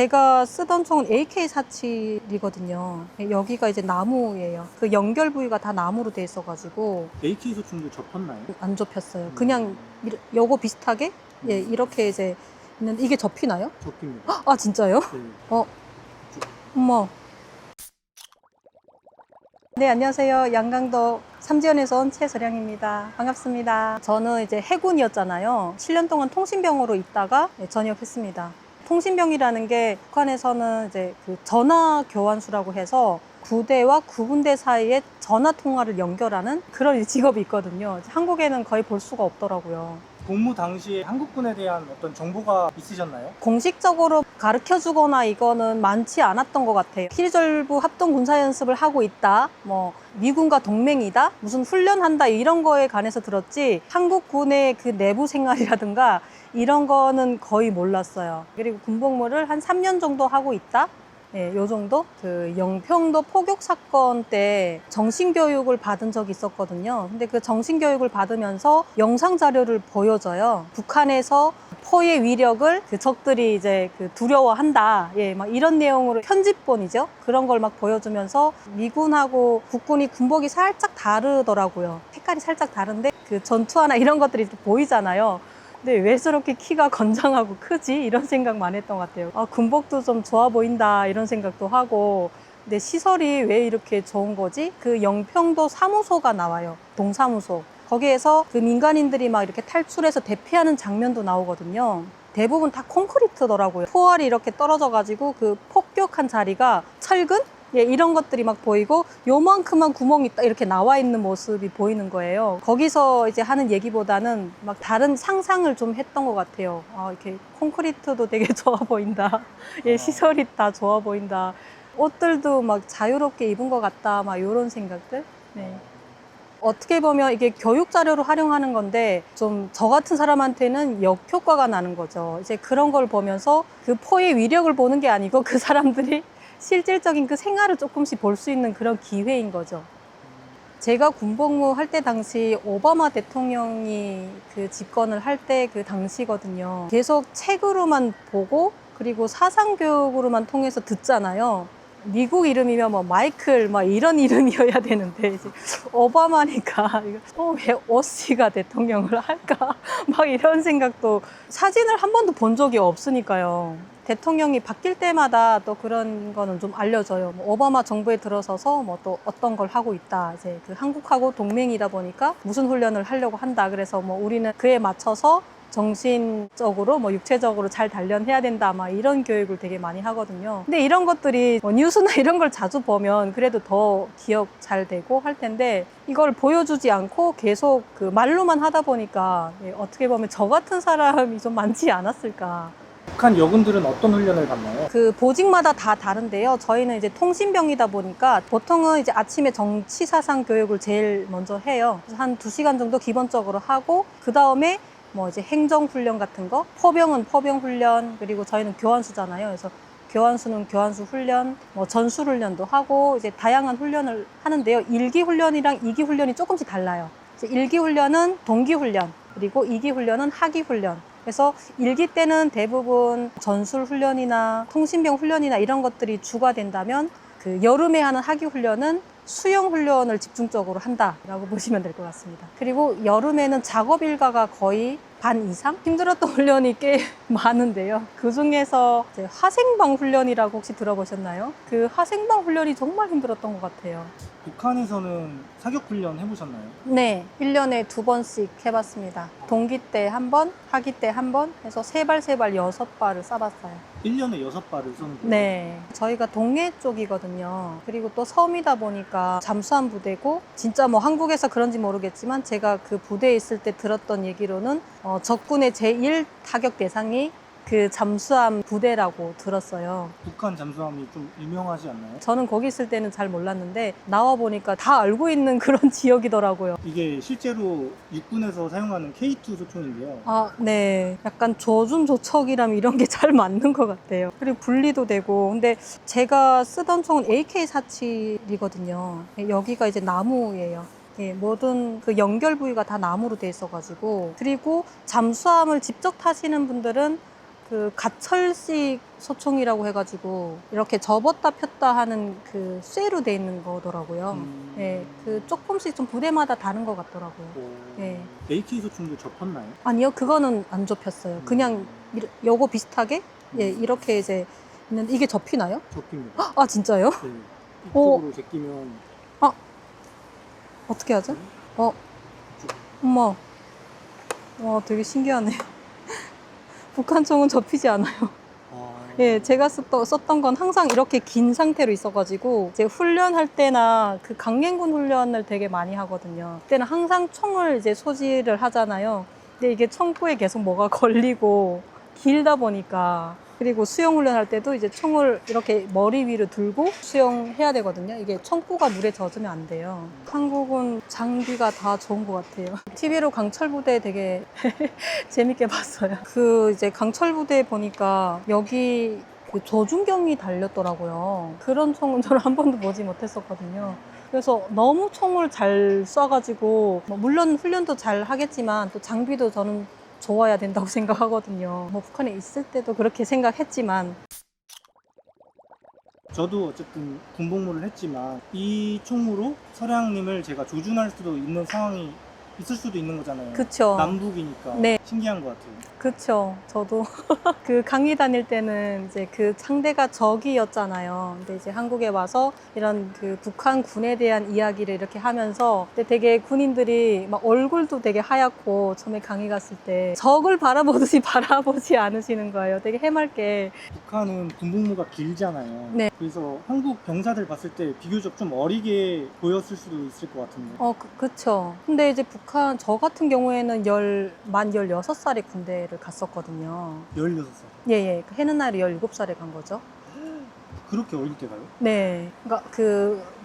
제가 쓰던 총은 AK47이거든요. 여기가 이제 나무예요. 그 연결 부위가 다 나무로 돼 있어가지고 AK 소총도 접혔나요? 안 접혔어요. 그냥 요거 비슷하게 예, 이렇게 이제 있는데 이게 접히나요? 접힙니다. 아 진짜요? 네. 어머. 네, 안녕하세요. 양강도 삼지연에서 온 최서량입니다. 반갑습니다. 저는 이제 해군이었잖아요. 7년 동안 통신병으로 있다가 전역했습니다. 통신병이라는 게 북한에서는 이제 그 전화 교환수라고 해서 구대와 구분대 사이에 전화 통화를 연결하는 그런 직업이 있거든요. 한국에는 거의 볼 수가 없더라고요. 복무 당시에 한국군에 대한 어떤 정보가 있으셨나요? 공식적으로 가르쳐 주거나 이거는 많지 않았던 것 같아요. 피리절부 합동 군사 연습을 하고 있다, 뭐 미군과 동맹이다, 무슨 훈련한다 이런 거에 관해서 들었지 한국군의 그 내부 생활이라든가 이런 거는 거의 몰랐어요. 그리고 군복무를 한 3년 정도 하고 있다. 네, 요 정도? 그 영평도 포격 사건 때 정신교육을 받은 적이 있었거든요. 근데 그 정신교육을 받으면서 영상 자료를 보여줘요. 북한에서 포의 위력을 그 적들이 이제 그 두려워한다. 예, 막 이런 내용으로 편집본이죠. 그런 걸 막 보여주면서 미군하고 국군이 군복이 살짝 다르더라고요. 색깔이 살짝 다른데 그 전투화나 이런 것들이 보이잖아요. 근데 왜 저렇게 키가 건장하고 크지? 이런 생각만 했던 것 같아요. 아, 군복도 좀 좋아 보인다 이런 생각도 하고, 근데 시설이 왜 이렇게 좋은 거지? 그 영평도 사무소가 나와요. 동사무소. 거기에서 그 민간인들이 막 이렇게 탈출해서 대피하는 장면도 나오거든요. 대부분 다 콘크리트더라고요. 포알이 이렇게 떨어져가지고 그 폭격한 자리가 철근? 예, 이런 것들이 막 보이고 요만큼만 구멍이 딱 이렇게 나와 있는 모습이 보이는 거예요. 거기서 이제 하는 얘기보다는 막 다른 상상을 좀 했던 것 같아요. 아, 이렇게 콘크리트도 되게 좋아 보인다. 예, 시설이 다 좋아 보인다. 옷들도 막 자유롭게 입은 것 같다. 막 이런 생각들. 네. 어떻게 보면 이게 교육 자료로 활용하는 건데 좀 저 같은 사람한테는 역효과가 나는 거죠. 이제 그런 걸 보면서 그 포의 위력을 보는 게 아니고 그 사람들이 실질적인 그 생활을 조금씩 볼 수 있는 그런 기회인 거죠. 제가 군복무 할 때 당시 오바마 대통령이 그 집권을 할 때 그 당시거든요. 계속 책으로만 보고 그리고 사상교육으로만 통해서 듣잖아요. 미국 이름이면 뭐 마이클 막 이런 이름이어야 되는데 이제 오바마니까 왜 오씨가 대통령을 할까 막 이런 생각도 사진을 한 번도 본 적이 없으니까요. 대통령이 바뀔 때마다 또 그런 거는 좀 알려져요. 뭐 오바마 정부에 들어서서 뭐 또 어떤 걸 하고 있다. 이제 그 한국하고 동맹이다 보니까 무슨 훈련을 하려고 한다. 그래서 뭐 우리는 그에 맞춰서 정신적으로 뭐 육체적으로 잘 단련해야 된다 막 이런 교육을 되게 많이 하거든요. 근데 이런 것들이 뭐 뉴스나 이런 걸 자주 보면 그래도 더 기억 잘 되고 할 텐데 이걸 보여주지 않고 계속 그 말로만 하다 보니까 어떻게 보면 저 같은 사람이 좀 많지 않았을까. 북한 여군들은 어떤 훈련을 받나요? 그 보직마다 다 다른데요. 저희는 이제 통신병이다 보니까 보통은 이제 아침에 정치사상 교육을 제일 먼저 해요. 그래서 한 2시간 정도 기본적으로 하고 그 다음에 뭐 이제 행정훈련 같은 거, 포병은 포병훈련, 그리고 저희는 교환수잖아요. 그래서 교환수는 교환수 훈련, 뭐 전술훈련도 하고 이제 다양한 훈련을 하는데요. 1기 훈련이랑 2기 훈련이 조금씩 달라요. 이제 1기 훈련은 동기훈련, 그리고 2기 훈련은 하기훈련. 그래서 1기 때는 대부분 전술훈련이나 통신병 훈련이나 이런 것들이 주가 된다면 그 여름에 하는 하기훈련은 수영훈련을 집중적으로 한다라고 보시면 될 것 같습니다. 그리고 여름에는 작업 일과가 거의 반 이상 힘들었던 훈련이 꽤 많은데요. 그 중에서 화생방 훈련이라고 혹시 들어보셨나요? 그 화생방 훈련이 정말 힘들었던 것 같아요. 북한에서는 사격 훈련 해보셨나요? 네, 1년에 2번씩 해봤습니다. 동기 때 한 번, 하기 때 한 번 해서 3발 6발을 쏴봤어요. 1년에 6발을 쏘는 거예요? 네, 저희가 동해 쪽이거든요. 그리고 또 섬이다 보니까 잠수함 부대고 진짜 뭐 한국에서 그런지 모르겠지만 제가 그 부대에 있을 때 들었던 얘기로는 적군의 제1 타격 대상이 그 잠수함 부대라고 들었어요. 북한 잠수함이 좀 유명하지 않나요? 저는 거기 있을 때는 잘 몰랐는데 나와보니까 다 알고 있는 그런 지역이더라고요. 이게 실제로 육군에서 사용하는 K2 소총인데요. 아, 네. 약간 조준조척이라면 이런 게 잘 맞는 것 같아요. 그리고 분리도 되고. 근데 제가 쓰던 총은 AK47이거든요. 여기가 이제 나무예요. 예, 모든 그 연결 부위가 다 나무로 돼 있어가지고. 그리고 잠수함을 직접 타시는 분들은 그 가철식 소총이라고 해가지고 이렇게 접었다 폈다 하는 그 쇠로 돼 있는 거더라고요. 예, 그 조금씩 좀 부대마다 다른 것 같더라고요. 예. AK 소총도 접었나요? 아니요, 그거는 안 접혔어요. 그냥 요거 비슷하게 예, 이렇게 이제 있는데 이게 접히나요? 접힙니다. 아, 진짜요? 네. 이쪽으로 제끼면 어떻게 하죠? 엄마. 와, 되게 신기하네요. 북한 총은 접히지 않아요. 예, 제가 썼던 건 항상 이렇게 긴 상태로 있어가지고, 이제 훈련할 때나 그 강행군 훈련을 되게 많이 하거든요. 그때는 항상 총을 이제 소지를 하잖아요. 근데 이게 총구에 계속 뭐가 걸리고 길다 보니까, 그리고 수영 훈련할 때도 이제 총을 이렇게 머리 위로 들고 수영해야 되거든요. 이게 총구가 물에 젖으면 안 돼요. 한국은 장비가 다 좋은 것 같아요. TV로 강철부대 되게 재밌게 봤어요. 그 이제 강철부대 보니까 여기 그 조준경이 달렸더라고요. 그런 총은 저는 한 번도 보지 못했었거든요. 그래서 너무 총을 잘 쏴가지고, 뭐 물론 훈련도 잘 하겠지만 또 장비도 저는 좋아야 된다고 생각하거든요. 뭐 북한에 있을 때도 그렇게 생각했지만. 저도 어쨌든 군복무를 했지만 이 총으로 서량님을 제가 조준할 수도 있는 상황이 있을 수도 있는 거잖아요. 그쵸. 남북이니까. 네. 신기한 것 같아요. 그쵸. 저도 그 강의 다닐 때는 이제 그 상대가 적이었잖아요. 근데 이제 한국에 와서 이런 그 북한 군에 대한 이야기를 이렇게 하면서, 근데 되게 군인들이 막 얼굴도 되게 하얗고, 처음에 강의 갔을 때 적을 바라보듯이 바라보지 않으시는 거예요. 되게 해맑게. 북한은 군복무가 길잖아요. 네. 그래서 한국 병사들 봤을 때 비교적 좀 어리게 보였을 수도 있을 것 같은데. 그쵸. 근데 이제 북한, 저 같은 경우에는 만 16살에 군대를 갔었거든요. 16살. 예. 해는 날에 17살에 간 거죠. 그렇게 어릴 때 가요? 네. 그러니까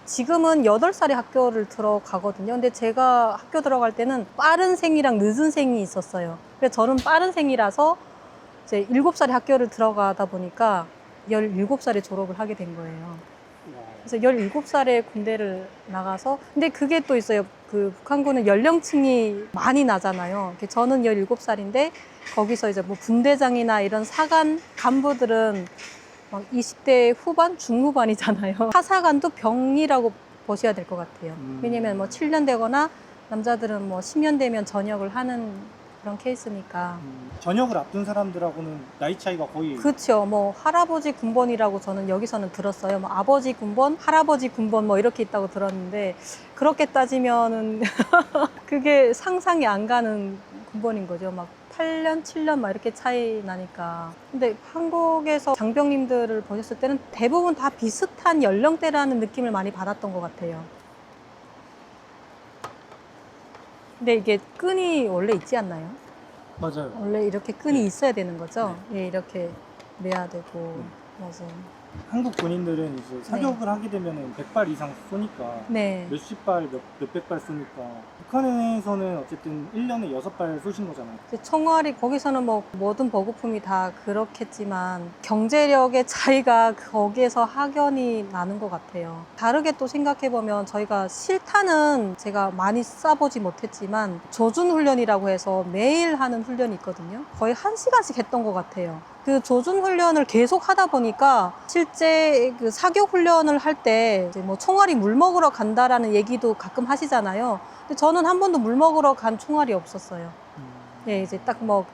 지금은 8살에 학교를 들어가거든요. 근데 제가 학교 들어갈 때는 빠른 생이랑 늦은 생이 있었어요. 그래서 저는 빠른 생이라서 이제 7살에 학교를 들어가다 보니까 17살에 졸업을 하게 된 거예요. 그래서 17살에 군대를 나가서, 근데 그게 또 있어요. 그 북한군은 연령층이 많이 나잖아요. 저는 17살인데 거기서 이제 뭐 분대장이나 이런 사관 간부들은 막 20대 후반, 중후반이잖아요. 하사관도 병이라고 보셔야 될 것 같아요. 왜냐면 뭐 7년 되거나 남자들은 뭐 10년 되면 전역을 하는 그런 케이스니까. 전역을 앞둔 사람들하고는 나이 차이가 거의. 그렇죠. 뭐 할아버지 군번이라고 저는 여기서는 들었어요. 뭐 아버지 군번, 할아버지 군번 뭐 이렇게 있다고 들었는데, 그렇게 따지면은 그게 상상이 안 가는 군번인 거죠. 막 8년, 7년 막 이렇게 차이 나니까. 근데 한국에서 장병님들을 보셨을 때는 대부분 다 비슷한 연령대라는 느낌을 많이 받았던 것 같아요. 근데 이게 끈이 원래 있지 않나요? 맞아요. 원래 이렇게 끈이 있어야 되는 거죠? 예, 이렇게 매야 되고. 맞아요. 한국 군인들은 이제 사격을 하게 되면 100발 이상 쏘니까 네. 몇십 발, 몇백 발 쏘니까 북한에서는 어쨌든 1년에 6발 쏘신 거잖아요. 이제 총알이 거기서는 뭐 모든 보급품이 다 그렇겠지만 경제력의 차이가 거기에서 확연히 나는 것 같아요. 다르게 또 생각해보면 저희가 실탄은 제가 많이 쏴보지 못했지만 조준훈련이라고 해서 매일 하는 훈련이 있거든요. 거의 1시간씩 했던 것 같아요. 그 조준 훈련을 계속 하다 보니까 실제 그 사격 훈련을 할 때 이제 뭐 총알이 물 먹으러 간다라는 얘기도 가끔 하시잖아요. 근데 저는 한 번도 물 먹으러 간 총알이 없었어요. 예, 이제 딱 뭐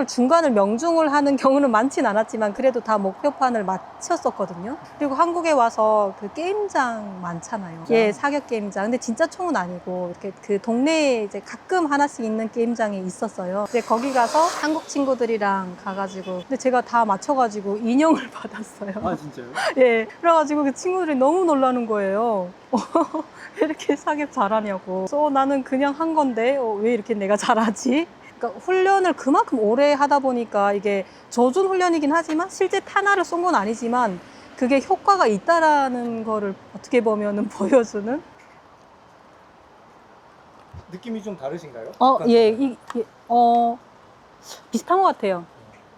중간을 명중을 하는 경우는 많진 않았지만 그래도 다 목표판을 맞췄었거든요. 그리고 한국에 와서 그 게임장 많잖아요. 예, 사격 게임장. 근데 진짜 총은 아니고 이렇게 그 동네에 이제 가끔 하나씩 있는 게임장이 있었어요. 근데 거기 가서 한국 친구들이랑 가가지고, 근데 제가 다 맞춰가지고 인형을 받았어요. 아, 진짜요? 예, 그래가지고 그 친구들이 너무 놀라는 거예요. 왜 이렇게 사격 잘하냐고. 그래서 나는 그냥 한 건데 왜 이렇게 내가 잘하지? 그러니까 훈련을 그만큼 오래 하다 보니까 이게 조준 훈련이긴 하지만 실제 탄화를 쏜 건 아니지만 그게 효과가 있다라는 거를 어떻게 보면은 보여주는. 느낌이 좀 다르신가요? 예, 비슷한 것 같아요.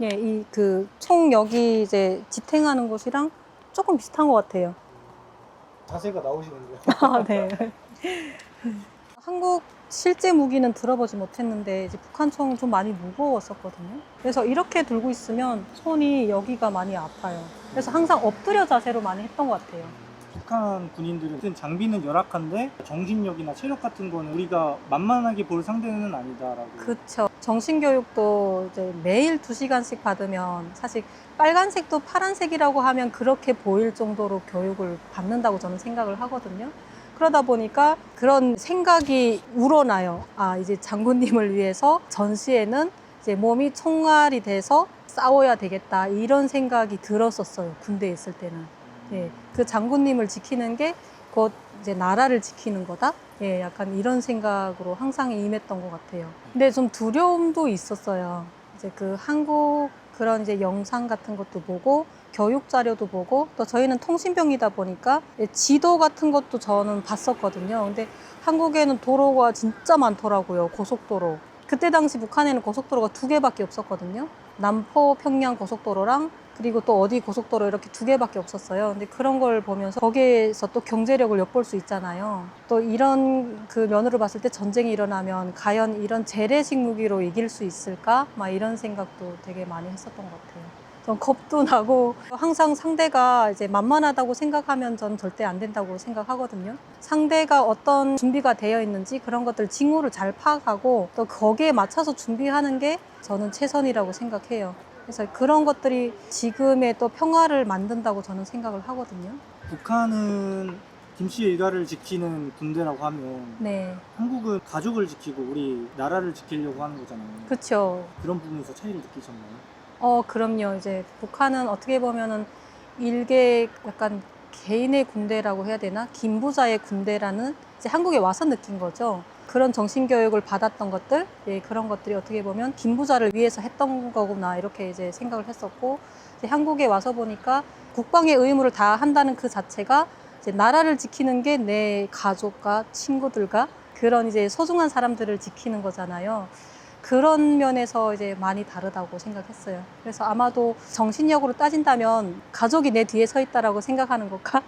예, 그 총 여기 이제 지탱하는 곳이랑 조금 비슷한 것 같아요. 자세가 나오시는데요. 아, 네. 한국 실제 무기는 들어보지 못했는데 이제 북한 총은 좀 많이 무거웠었거든요. 그래서 이렇게 들고 있으면 손이 여기가 많이 아파요. 그래서 항상 엎드려 자세로 많이 했던 것 같아요. 북한 군인들은 장비는 열악한데 정신력이나 체력 같은 거는 우리가 만만하게 볼 상대는 아니다라고. 그쵸. 정신교육도 이제 매일 2시간씩 받으면 사실 빨간색도 파란색이라고 하면 그렇게 보일 정도로 교육을 받는다고 저는 생각을 하거든요. 그러다 보니까 그런 생각이 우러나요. 아, 이제 장군님을 위해서 전시에는 이제 몸이 총알이 돼서 싸워야 되겠다. 이런 생각이 들었었어요. 군대에 있을 때는. 예, 그 장군님을 지키는 게 곧 이제 나라를 지키는 거다. 예, 약간 이런 생각으로 항상 임했던 것 같아요. 근데 좀 두려움도 있었어요. 이제 그 한국 그런 이제 영상 같은 것도 보고 교육 자료도 보고 또 저희는 통신병이다 보니까 지도 같은 것도 저는 봤었거든요. 근데 한국에는 도로가 진짜 많더라고요. 고속도로. 그때 당시 북한에는 고속도로가 2개밖에 없었거든요. 남포 평양 고속도로랑 그리고 또 어디 고속도로 이렇게 2개밖에 없었어요. 근데 그런 걸 보면서 거기에서 또 경제력을 엿볼 수 있잖아요. 또 이런 그 면으로 봤을 때 전쟁이 일어나면 과연 이런 재래식 무기로 이길 수 있을까? 막 이런 생각도 되게 많이 했었던 것 같아요. 전 겁도 나고 항상 상대가 이제 만만하다고 생각하면 전 절대 안 된다고 생각하거든요. 상대가 어떤 준비가 되어 있는지 그런 것들 징후를 잘 파악하고 또 거기에 맞춰서 준비하는 게 저는 최선이라고 생각해요. 그래서 그런 것들이 지금의 또 평화를 만든다고 저는 생각을 하거든요. 북한은 김씨 일가를 지키는 군대라고 하면 네, 한국은 가족을 지키고 우리 나라를 지키려고 하는 거잖아요. 그렇죠. 그런 부분에서 차이를 느끼셨나요? 그럼요. 이제 북한은 어떻게 보면은 일개 약간 개인의 군대라고 해야 되나? 김부자의 군대라는 이제 한국에 와서 느낀 거죠. 그런 정신교육을 받았던 것들, 예, 그런 것들이 어떻게 보면 김부자를 위해서 했던 거구나, 이렇게 이제 생각을 했었고, 이제 한국에 와서 보니까 국방의 의무를 다 한다는 그 자체가 이제 나라를 지키는 게 내 가족과 친구들과 그런 이제 소중한 사람들을 지키는 거잖아요. 그런 면에서 이제 많이 다르다고 생각했어요. 그래서 아마도 정신력으로 따진다면 가족이 내 뒤에 서 있다라고 생각하는 것과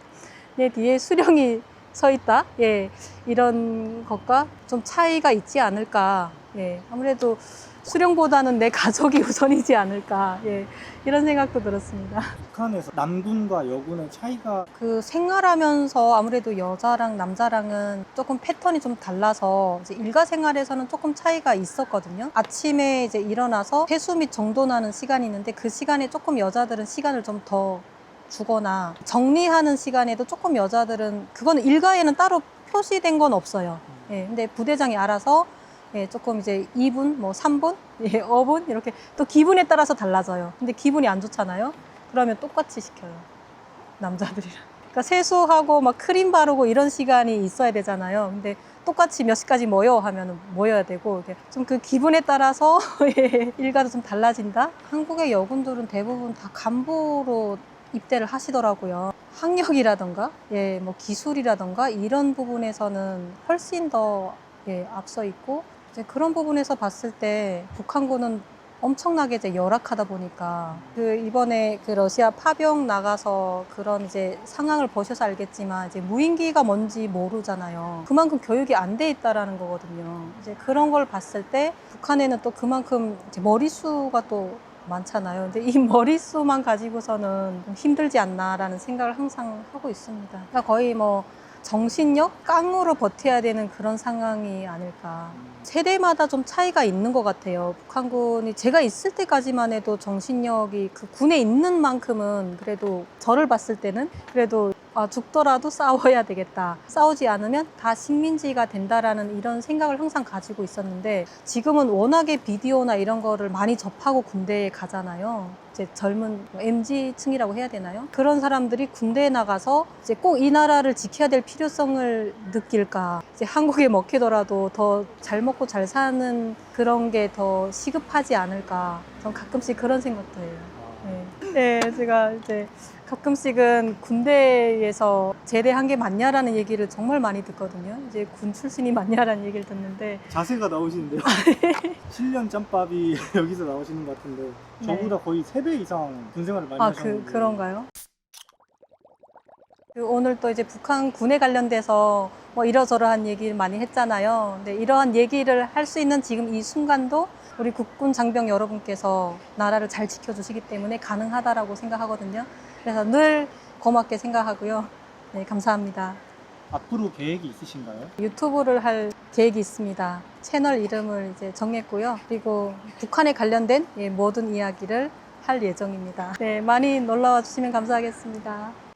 내 뒤에 수령이 서 있다. 예. 이런 것과 좀 차이가 있지 않을까. 예. 아무래도 수령보다는 내 가족이 우선이지 않을까. 예. 이런 생각도 들었습니다. 북한에서 남군과 여군의 차이가 그 생활하면서 아무래도 여자랑 남자랑은 조금 패턴이 좀 달라서 이제 일가 생활에서는 조금 차이가 있었거든요. 아침에 이제 일어나서 세수 및 정돈하는 시간이 있는데 그 시간에 조금 여자들은 시간을 좀 더 주거나 정리하는 시간에도 조금 여자들은 그거는 일가에는 따로 표시된 건 없어요. 예, 근데 부대장이 알아서 예, 조금 이제 2분, 뭐 3분, 예, 5분 이렇게 또 기분에 따라서 달라져요. 근데 기분이 안 좋잖아요. 그러면 똑같이 시켜요. 남자들이랑. 그러니까 세수하고 막 크림 바르고 이런 시간이 있어야 되잖아요. 근데 똑같이 몇 시까지 모여 하면 모여야 되고 좀 그 기분에 따라서 예, 일가도 좀 달라진다. 한국의 여군들은 대부분 다 간부로 입대를 하시더라고요. 학력이라던가 예, 뭐 기술이라던가 이런 부분에서는 훨씬 더 예, 앞서 있고 이제 그런 부분에서 봤을 때 북한군은 엄청나게 이제 열악하다 보니까 그 이번에 그 러시아 파병 나가서 그런 이제 상황을 보셔서 알겠지만 이제 무인기가 뭔지 모르잖아요. 그만큼 교육이 안 돼 있다라는 거거든요. 이제 그런 걸 봤을 때 북한에는 또 그만큼 이제 머릿수가 또 많잖아요. 근데 이 머릿수만 가지고서는 좀 힘들지 않나라는 생각을 항상 하고 있습니다. 그러니까 거의 뭐 정신력, 깡으로 버텨야 되는 그런 상황이 아닐까. 세대마다 좀 차이가 있는 것 같아요. 북한군이 제가 있을 때까지만 해도 정신력이 그 군에 있는 만큼은 그래도 저를 봤을 때는 그래도 죽더라도 싸워야 되겠다. 싸우지 않으면 다 식민지가 된다라는 이런 생각을 항상 가지고 있었는데 지금은 워낙에 비디오나 이런 거를 많이 접하고 군대에 가잖아요. 이제 젊은 MZ층이라고 해야 되나요? 그런 사람들이 군대에 나가서 이제 꼭 이 나라를 지켜야 될 필요성을 느낄까? 이제 한국에 먹히더라도 더 잘 먹고 잘 사는 그런 게 더 시급하지 않을까? 전 가끔씩 그런 생각도 해요. 네, 제가 이제 가끔씩은 군대에서 제대한 게 맞냐라는 얘기를 정말 많이 듣거든요. 이제 군 출신이 맞냐라는 얘기를 듣는데 자세가 나오시는데요. 7년 짬밥이 여기서 나오시는 것 같은데 저보다 거의 3배 이상 군 생활을 많이 하셨는데 그런가요? 오늘 또 이제 북한 군에 관련돼서 뭐 이러저러한 얘기를 많이 했잖아요. 근데 이러한 얘기를 할 수 있는 지금 이 순간도 우리 국군 장병 여러분께서 나라를 잘 지켜주시기 때문에 가능하다라고 생각하거든요. 그래서 늘 고맙게 생각하고요. 네, 감사합니다. 앞으로 계획이 있으신가요? 유튜브를 할 계획이 있습니다. 채널 이름을 이제 정했고요. 그리고 북한에 관련된 모든 이야기를 할 예정입니다. 네, 많이 놀러와 주시면 감사하겠습니다.